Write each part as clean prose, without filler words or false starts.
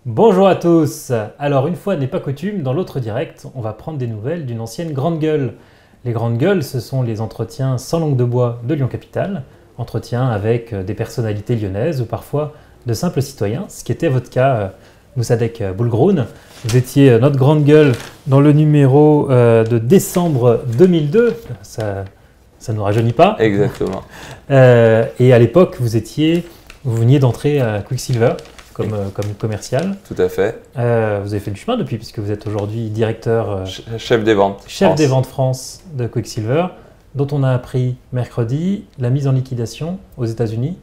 Bonjour à tous. Alors une fois n'est pas coutume, dans l'autre direct, on va prendre des nouvelles d'une ancienne grande gueule. Les grandes gueules, ce sont les entretiens sans langue de bois de Lyon-Capitale, entretiens avec des personnalités lyonnaises ou parfois de simples citoyens, ce qui était votre cas, Moussadek Boulgroun. Vous étiez notre grande gueule dans le numéro de décembre 2002, ça ne nous rajeunit pas. Exactement. Et à l'époque, vous veniez d'entrer à Quicksilver comme commercial. Tout à fait. Vous avez fait du chemin depuis, puisque vous êtes aujourd'hui directeur, Chef des ventes. chef des ventes France de Quicksilver, dont on a appris mercredi la mise en liquidation aux États-Unis.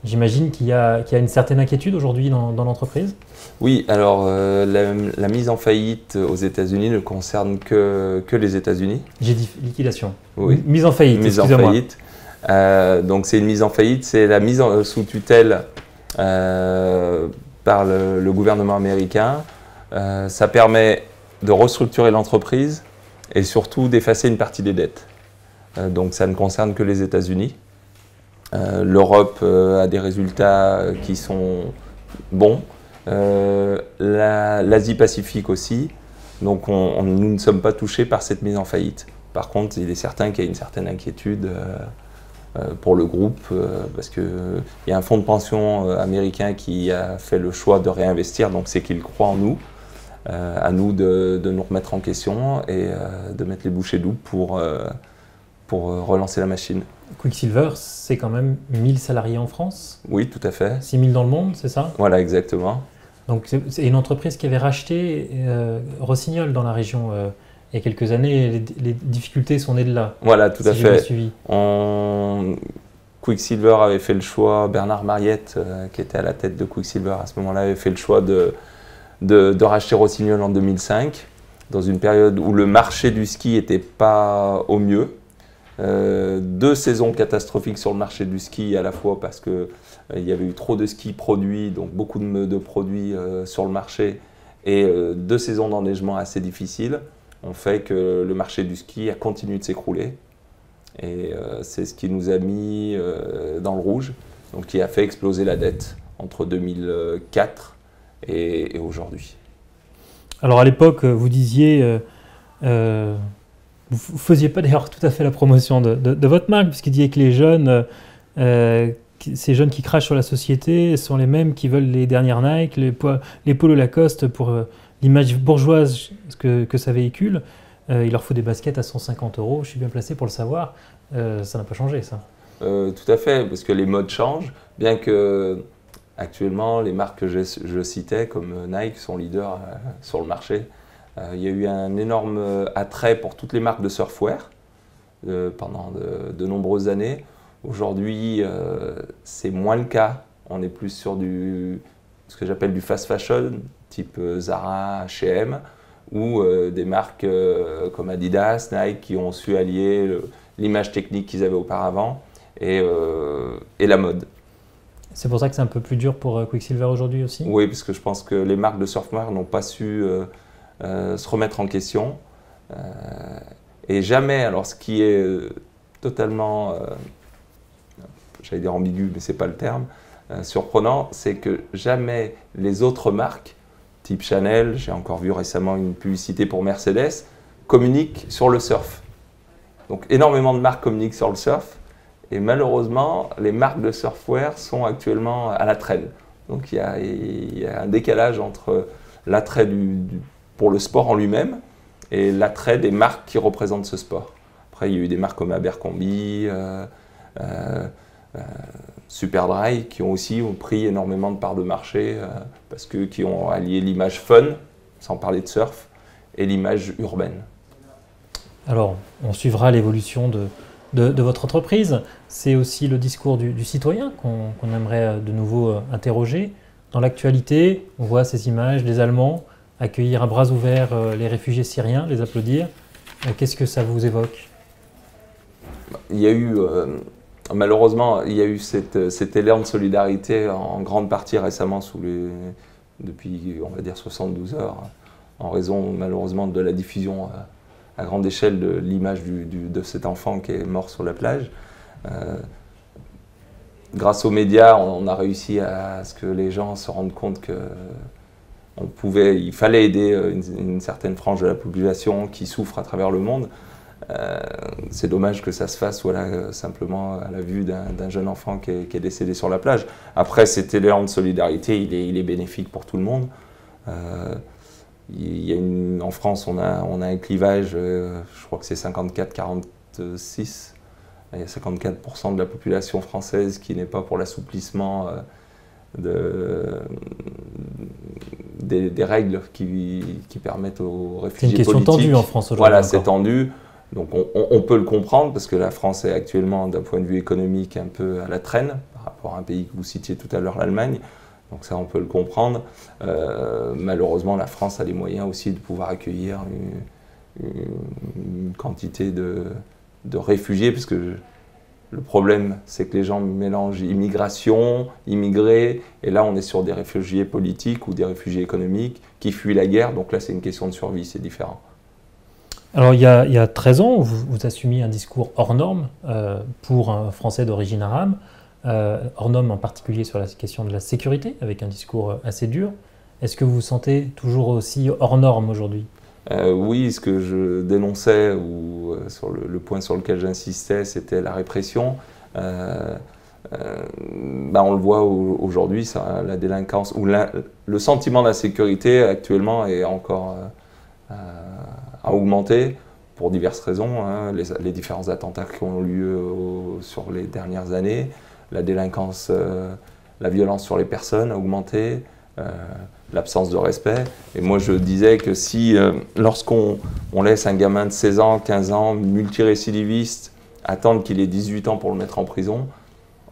J'imagine qu'il y a une certaine inquiétude aujourd'hui dans l'entreprise. Oui, alors la mise en faillite aux États-Unis ne concerne que les États-Unis. J'ai dit liquidation. Oui. Mise en faillite, Mise en excusez-moi. faillite. Donc c'est une mise en faillite, c'est la mise sous tutelle par le gouvernement américain. Ça permet de restructurer l'entreprise et surtout d'effacer une partie des dettes. Donc ça ne concerne que les États-Unis. L'Europe a des résultats qui sont bons. L'Asie-Pacifique aussi. Donc nous ne sommes pas touchés par cette mise en faillite. Par contre, il est certain qu'il y a une certaine inquiétude pour le groupe parce qu'il y a un fonds de pension américain qui a fait le choix de réinvestir, donc c'est qu'il croit en nous. À nous de nous remettre en question et de mettre les bouchées doubles pour relancer la machine. Quicksilver, c'est quand même 1000 salariés en France, Oui, tout à fait. 6000 dans le monde, c'est ça? Voilà, exactement. Donc c'est une entreprise qui avait racheté Rossignol dans la région il y a quelques années. Les difficultés sont nées de là. Voilà, tout à Si j'ai bien fait. suivi. Quicksilver avait fait le choix, Bernard Mariette, qui était à la tête de Quicksilver à ce moment-là, avait fait le choix de racheter Rossignol en 2005, dans une période où le marché du ski n'était pas au mieux. 2 saisons catastrophiques sur le marché du ski, à la fois parce qu'il y avait eu trop de skis produits, donc beaucoup de produits sur le marché, et 2 saisons d'enneigement assez difficiles, ont fait que le marché du ski a continué de s'écrouler. Et c'est ce qui nous a mis dans le rouge, donc qui a fait exploser la dette entre 2004 et aujourd'hui. Alors à l'époque, vous disiez, vous faisiez pas d'ailleurs tout à fait la promotion de votre marque, puisqu'il disait que les jeunes, ces jeunes qui crachent sur la société, sont les mêmes qui veulent les dernières Nike, les polos Lacoste pour l'image bourgeoise que ça véhicule. Il leur faut des baskets à 150 €, je suis bien placé pour le savoir. Ça n'a pas changé, ça. Tout à fait, parce que les modes changent, bien que actuellement les marques que je citais, comme Nike, sont leaders sur le marché. Il y a eu un énorme attrait pour toutes les marques de surfwear pendant de nombreuses années. Aujourd'hui, c'est moins le cas. On est plus sur ce que j'appelle du fast fashion, type Zara, H&M, ou des marques comme Adidas, Nike, qui ont su allier l'image technique qu'ils avaient auparavant et la mode. C'est pour ça que c'est un peu plus dur pour Quicksilver aujourd'hui aussi? Oui, parce que je pense que les marques de surfwear n'ont pas su se remettre en question. Et jamais, alors ce qui est totalement, j'allais dire ambigu, mais ce n'est pas le terme, surprenant, c'est que jamais les autres marques, type Chanel, j'ai encore vu récemment une publicité pour Mercedes, communiquent sur le surf. Donc énormément de marques communiquent sur le surf, et malheureusement, les marques de surfwear sont actuellement à la traîne. Donc il y a un décalage entre l'attrait pour le sport en lui-même et l'attrait des marques qui représentent ce sport. Après, il y a eu des marques comme Abercrombie, Superdry, qui ont aussi pris énormément de parts de marché parce qui ont allié l'image fun, sans parler de surf, et l'image urbaine. Alors, on suivra l'évolution de votre entreprise. C'est aussi le discours du citoyen qu'on aimerait de nouveau interroger. Dans l'actualité, on voit ces images des Allemands accueillir à bras ouverts les réfugiés syriens, les applaudir. Qu'est-ce que ça vous évoque? Il y a eu, malheureusement, il y a eu cet élan de solidarité en grande partie récemment depuis, on va dire, 72 heures, en raison malheureusement de la diffusion à grande échelle de l'image de cet enfant qui est mort sur la plage. Grâce aux médias, on a réussi à ce que les gens se rendent compte que il fallait aider une certaine frange de la population qui souffre à travers le monde. C'est dommage que ça se fasse voilà, simplement à la vue d'un jeune enfant qui est décédé sur la plage. Après, cet élan de solidarité, il est bénéfique pour tout le monde. En France, on a un clivage, je crois que c'est 54-46. Il y a 54% de la population française qui n'est pas pour l'assouplissement des règles qui permettent aux réfugiés politiques. C'est une question tendue en France aujourd'hui. Voilà, c'est tendu. Donc on peut le comprendre parce que la France est actuellement, d'un point de vue économique, un peu à la traîne par rapport à un pays que vous citiez tout à l'heure, l'Allemagne. Donc ça, on peut le comprendre. Malheureusement, la France a les moyens aussi de pouvoir accueillir une quantité de réfugiés, parce que le problème, c'est que les gens mélangent immigration, immigrés, et là, on est sur des réfugiés politiques ou des réfugiés économiques qui fuient la guerre. Donc là, c'est une question de survie, c'est différent. Alors, il y a 13 ans, vous assumiez un discours hors norme pour un Français d'origine arabe, hors norme en particulier sur la question de la sécurité, avec un discours assez dur. Est-ce que vous vous sentez toujours aussi hors norme aujourd'hui ? Oui, ce que je dénonçais, ou sur le point sur lequel j'insistais, c'était la répression. On le voit aujourd'hui, la délinquance, ou le sentiment d'insécurité actuellement est encore à augmenter pour diverses raisons. Hein. Les différents attentats qui ont eu lieu sur les dernières années, la délinquance, la violence sur les personnes a augmenté. L'absence de respect. Et moi, je disais que si, lorsqu'on laisse un gamin de 16 ans, 15 ans, multirécidiviste, attendre qu'il ait 18 ans pour le mettre en prison,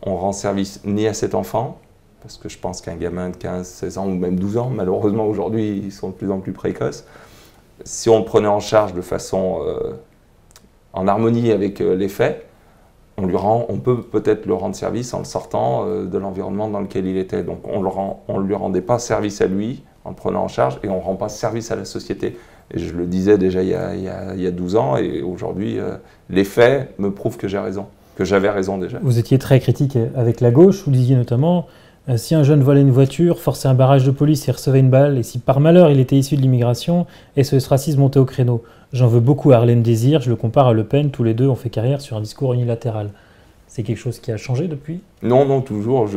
on rend service ni à cet enfant, parce que je pense qu'un gamin de 15, 16 ans ou même 12 ans, malheureusement aujourd'hui, ils sont de plus en plus précoces. Si on le prenait en charge de façon en harmonie avec les faits, on peut peut-être le rendre service en le sortant de l'environnement dans lequel il était. Donc on ne lui rendait pas service à lui en le prenant en charge, et on ne rend pas service à la société. Et je le disais déjà il y a 12 ans, et aujourd'hui, les faits me prouvent que j'ai raison, que j'avais raison déjà. Vous étiez très critique avec la gauche, vous disiez notamment si un jeune volait une voiture, forçait un barrage de police et recevait une balle, et si par malheur il était issu de l'immigration, SOS Racisme montait au créneau. J'en veux beaucoup à Harlem Désir, je le compare à Le Pen, tous les deux ont fait carrière sur un discours unilatéral. C'est quelque chose qui a changé depuis ? Non, toujours.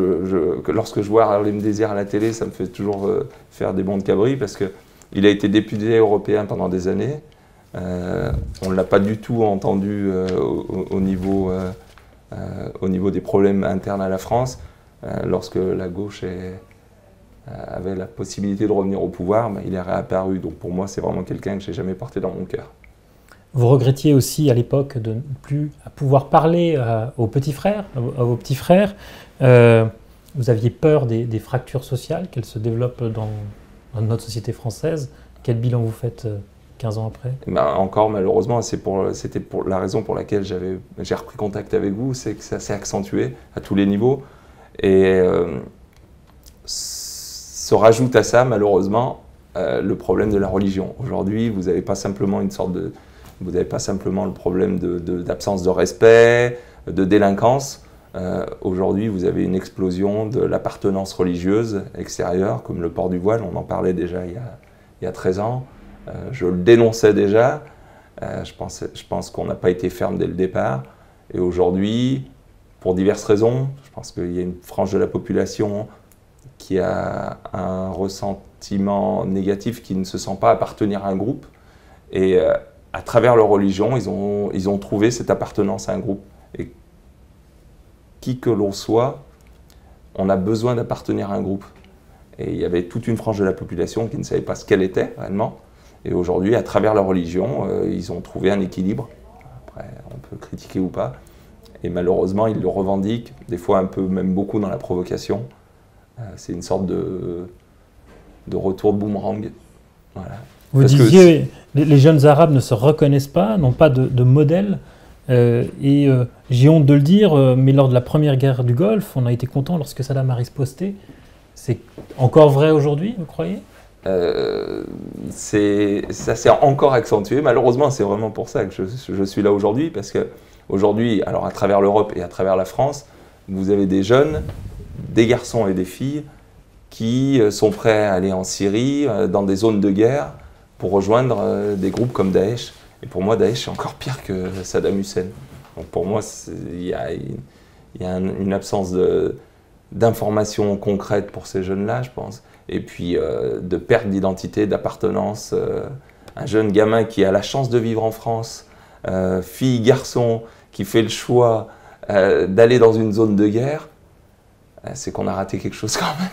Lorsque je vois Harlem Désir à la télé, ça me fait toujours faire des bonds de cabri, parce qu'il a été député européen pendant des années. On ne l'a pas du tout entendu au niveau des problèmes internes à la France. Lorsque la gauche avait la possibilité de revenir au pouvoir, il est réapparu. Donc pour moi, c'est vraiment quelqu'un que je n'ai jamais porté dans mon cœur. Vous regrettiez aussi à l'époque de ne plus pouvoir parler aux petits frères, à vos petits frères. Vous aviez peur des fractures sociales, qu'elles se développent dans notre société française. Quel bilan vous faites 15 ans après ? Encore malheureusement, c'était pour la raison pour laquelle j'ai repris contact avec vous, c'est que ça s'est accentué à tous les niveaux. Et se rajoute à ça, malheureusement, le problème de la religion. Aujourd'hui, vous n'avez pas simplement le problème d'absence de respect, de délinquance. Aujourd'hui, vous avez une explosion de l'appartenance religieuse extérieure, comme le port du voile. On en parlait déjà il y a 13 ans. Je le dénonçais déjà. Je pense qu'on n'a pas été ferme dès le départ. Et aujourd'hui, pour diverses raisons, je pense qu'il y a une frange de la population qui a un ressentiment négatif, qui ne se sent pas appartenir à un groupe. Et à travers leur religion, ils ont trouvé cette appartenance à un groupe. Et qui que l'on soit, on a besoin d'appartenir à un groupe. Et il y avait toute une frange de la population qui ne savait pas ce qu'elle était réellement. Et aujourd'hui, à travers leur religion, ils ont trouvé un équilibre. Après, on peut critiquer ou pas. Et malheureusement, ils le revendiquent, des fois un peu, même beaucoup dans la provocation. C'est une sorte de retour de boomerang. Voilà. Vous disiez, les jeunes Arabes ne se reconnaissent pas, n'ont pas de modèle. J'ai honte de le dire, mais lors de la première guerre du Golfe, on a été content lorsque Saddam a riposté. C'est encore vrai aujourd'hui, vous croyez ? Ça s'est encore accentué. Malheureusement, c'est vraiment pour ça que je suis là aujourd'hui, parce qu'aujourd'hui, alors à travers l'Europe et à travers la France, vous avez des jeunes, des garçons et des filles, qui sont prêts à aller en Syrie, dans des zones de guerre, pour rejoindre des groupes comme Daesh. Et pour moi, Daesh, c'est encore pire que Saddam Hussein. Donc pour moi, il y a une absence d'informations concrètes pour ces jeunes-là, je pense. Et puis de perte d'identité, d'appartenance. Un jeune gamin qui a la chance de vivre en France, fille, garçon, qui fait le choix d'aller dans une zone de guerre, c'est qu'on a raté quelque chose quand même.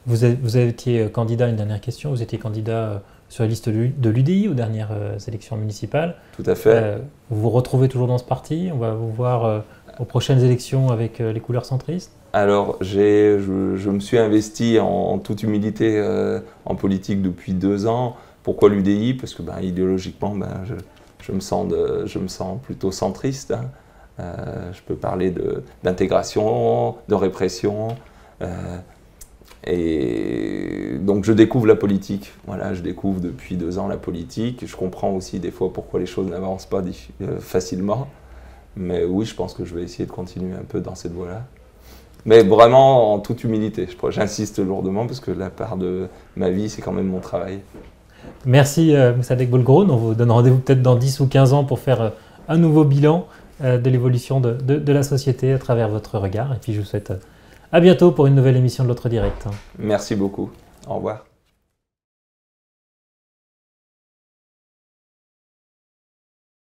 Vous étiez candidat, une dernière question, vous étiez candidat sur la liste de l'UDI aux dernières élections municipales. Tout à fait. Vous vous retrouvez toujours dans ce parti? On va vous voir aux prochaines élections avec les couleurs centristes? Alors, je me suis investi en toute humilité en politique depuis 2 ans. Pourquoi l'UDI? Parce que idéologiquement, je me sens plutôt centriste. Hein. Je peux parler d'intégration, de répression. Et donc je découvre la politique. Voilà, je découvre depuis 2 ans la politique. Je comprends aussi des fois pourquoi les choses n'avancent pas facilement. Mais oui, je pense que je vais essayer de continuer un peu dans cette voie-là. Mais vraiment en toute humilité. J'insiste lourdement parce que la part de ma vie, c'est quand même mon travail. Merci Moussadek Bolgroun. On vous donne rendez-vous peut-être dans 10 ou 15 ans pour faire un nouveau bilan de l'évolution de la société à travers votre regard. Et puis je vous souhaite à bientôt pour une nouvelle émission de l'Autre Direct. Merci beaucoup. Au revoir.